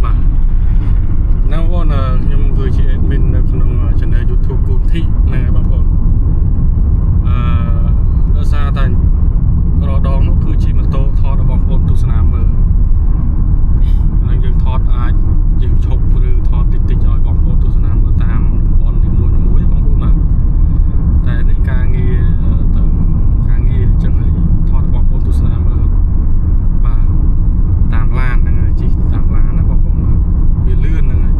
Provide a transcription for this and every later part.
បាទនៅបងខ្ញុំគឺជា admin នៅក្នុង channel YouTube គូនធីហ្នឹងហើយបងប្អូនដោយសារតែរដងនោះគឺជាម៉ូតូថតរបស់បងប្អូនទស្សនាមើលហ្នឹងយើងថតអាចយើងឈប់ឬថតតិចតិចឲ្យបងប្អូនទស្សនាមើលតាមតំបន់នីមួយៗបងប្អូនបាទតែនេះការងារទៅការងារអញ្ចឹងហើយថតបងប្អូនទស្សនាមើលបាទតាមឡានហ្នឹងហើយជិះតាមឡានណាបងប្អូនបាទវាលឿនហ្នឹងហើយ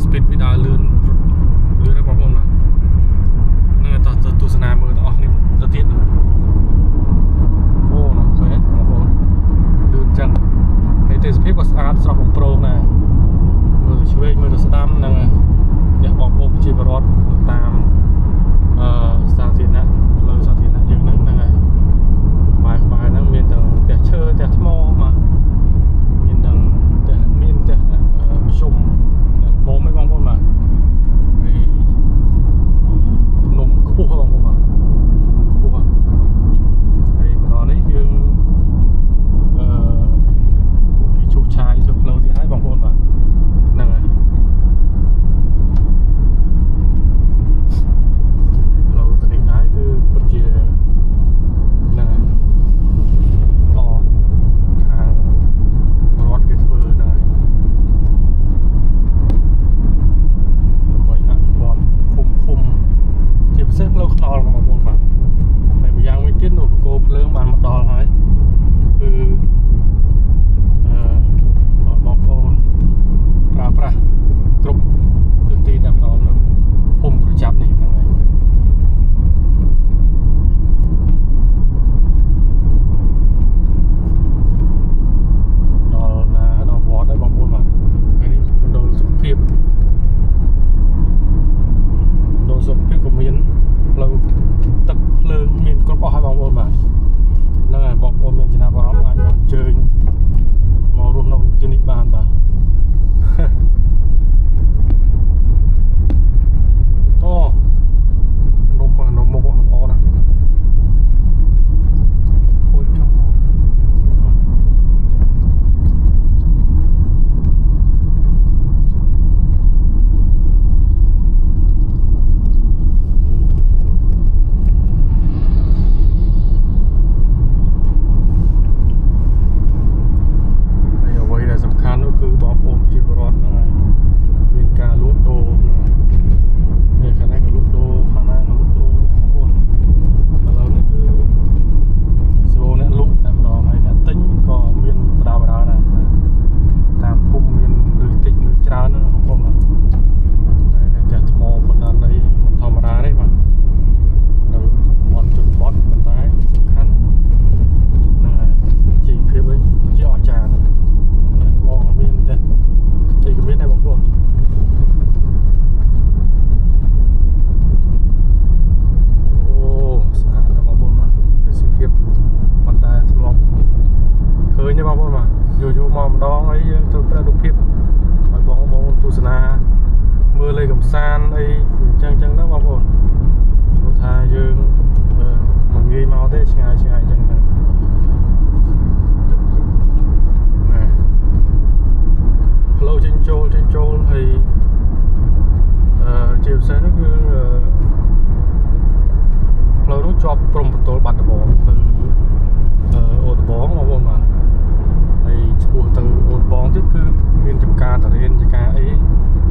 speed វាដើរលឿនណាបងប្អូនបាទហ្នឹងហើយតោះទស្សនាមើលដល់អស់គ្នាទៅទៀតអូណាឃើញបងប្អូនលឿនចឹងហើយទេសភាពក៏ស្អាតស្រស់បំព្រងដែរមើលឆ្វេងមើលទៅស្ដាំហ្នឹងហើយផ្ទះបងប្អូនជាបរិវត្តតាមសាធារណៈផ្លូវសាធារណៈយើងហ្នឹងហើយក្បែរហ្នឹងមានទាំងផ្ទះឈើផ្ទះថ្មបាទមានទាំងផ្ទះមជ្ឈុំមុំឯងបងប្អូនបាទហើយភ្នំខ្ពស់បងប្អូនបាទខ្ពស់ហើយម្ដងនេះយើងគេឈូសឆាយធ្វើផ្លូវទៀតហើយបងប្អូនបាទហ្នឹងហើយផ្លូវទៅនេះដែរគឺពិតជាហ្នឹងហើយខាងរដ្ឋគេធ្វើហ្នឹងហើយដើម្បីអភិវឌ្ឍឃុំជាពិសេសផ្លូវខ្នល់បងប្អូនបាទហើយម្យ៉ាងវិញទៀតនោះបកគោភ្លើងបានមកដល់ហើយគឺបងប្អូនប្រើប្រាស់គ្រប់ទិសទីតែម្ដងនៅភូមិក្រចាប់នេះហ្នឹងហើយដល់ណាដល់វត្តហើយបងប្អូនបាទហើយនេះមណ្ឌលសុខភាពក៏មានផ្លូវទឹកភ្លើងមានគ្រប់អស់ហើយបងប្អូនបាទហ្នឹងហើយបងប្អូនមានចំណាប់អារម្មណ៍អាចមកអញ្ជើញមករស់នៅទីនេះបានបាទអូនំមុខល្អណាស់អូយចាំគឺបងប្អូនជាបរិវត្តហ្នឹងហើយមានការលក់ដូរហ្នឹងហើយខាងនេះក៏លក់ដូរខាងណាក៏លក់ដូរបងប្អូនឥឡូវនេះគឺស្រួលអ្នកលក់តែម្ដងហើយអ្នកទិញក៏មានបដាបដាដែរតាមភូមិមានលុយតិចលុយច្រើនណាបងប្អូនបាទហើយផ្ទះថ្មប៉ុណ្ណានេះមិនធម្មតាទេបាទនៅវត្តជនបទប៉ុន្តែសំខាន់ហ្នឹងហើយជីវភាពវិញជាអស្ចារ្យណាស់មកមានតែអីក៏មានដែរបងប្អូនអូស្អាតណាស់បងប្អូនបាទទេសភាពមិនដែលធ្លាប់ឃើញទេបងប្អូនបាទយូរមកម្ដងអីយើងទៅប្រើរូបភាពឲ្យបងប្អូនទស្សនាមើលលេងកំសាន្តអីអញ្ចឹងទៅបងប្អូនព្រោះថាយើងមិនងាយមកទេឆ្ងាយអញ្ចឹងទៅផ្លូវចេញចូលហើយជាពិសេសនោះគឺផ្លូវនោះជាប់ព្រំប្រទល់បាត់ដំបងនៅអូរដំបងបងប្អូនបាទហើយឆ្ពោះទៅអូរដំបងទៀតគឺមានចំការតារៀនចំការអី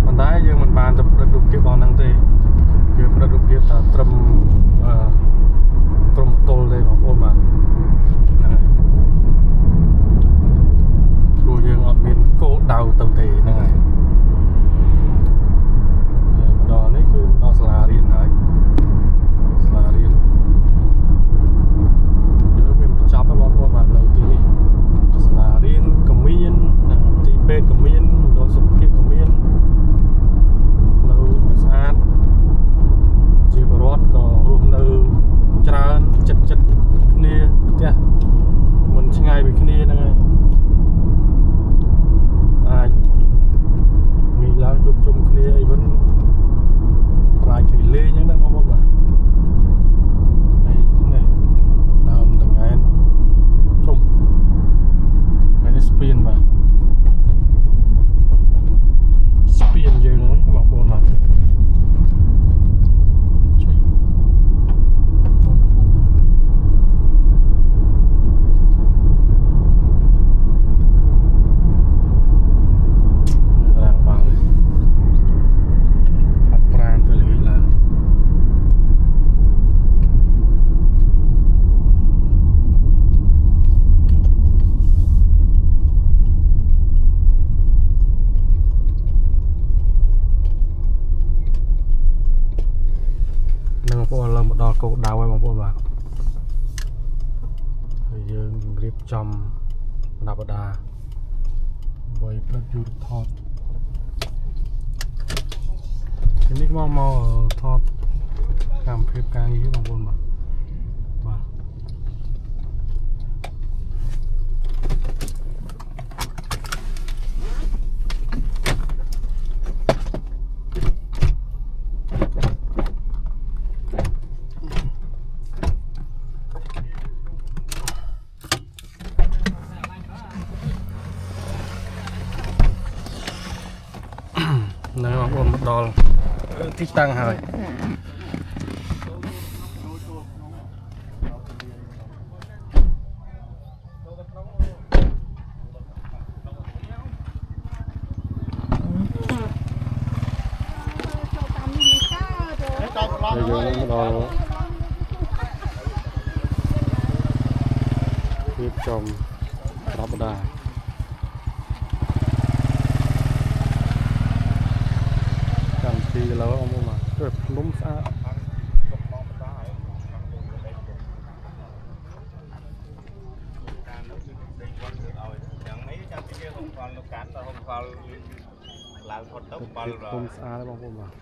ប៉ុន្តែយើងមិនបានទៅប្រឌិតរូបភាពរបស់ហ្នឹងទេយើងប្រឌិតរូបភាពតែត្រឹមព្រំប្រទល់ទេបងប្អូនបាទហ្នឹងហើយព្រោះយើងអត់មានគោលដៅទៅទេហ្នឹងហើយ មកដល់គោលដៅហើយបងប្អូនបាទហើយយើងរៀបចំបណ្ដាបដាបើផ្លិតយូរថតทีนี้មកថតកម្មភាពការងារបងប្អូនបាទនៅបងប្អូនមកដល់ទីតាំងហើយយើងមកដល់រៀបចំប្រាប់ដែរចាំ2គីឡូអមមកទៅភ្នំស្អាតយ៉ាងនេះចាំពីយើងហុំផលនៅកាន់ដល់ហុំផលឡើងផុតទៅបាល់ ភ្នំស្អាតបងប្អូនបាទ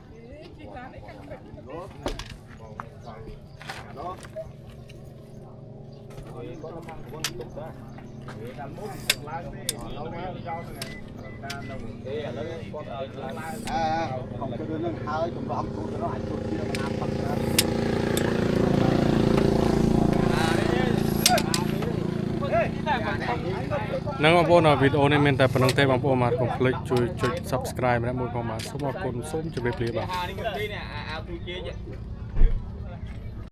តាមមុខឡើងនេះឡើងមកចោលហ្នឹងតាមនៅទេឥឡូវគាត់ឲ្យឡើងខ្ញុំទៅនឹងហើយចំរំទូទៅអាចទូជាណាផុតទៅនឹងបងប្អូនវីដេអូនេះមានតែប៉ុណ្្នឹងទេបងប្អូនបាទកុំភ្លេចជួយចុច Subscribe ម្នាក់មួយផងបាទសូមអរគុណសូមជម្រាបលាបាទនេះអាទូជា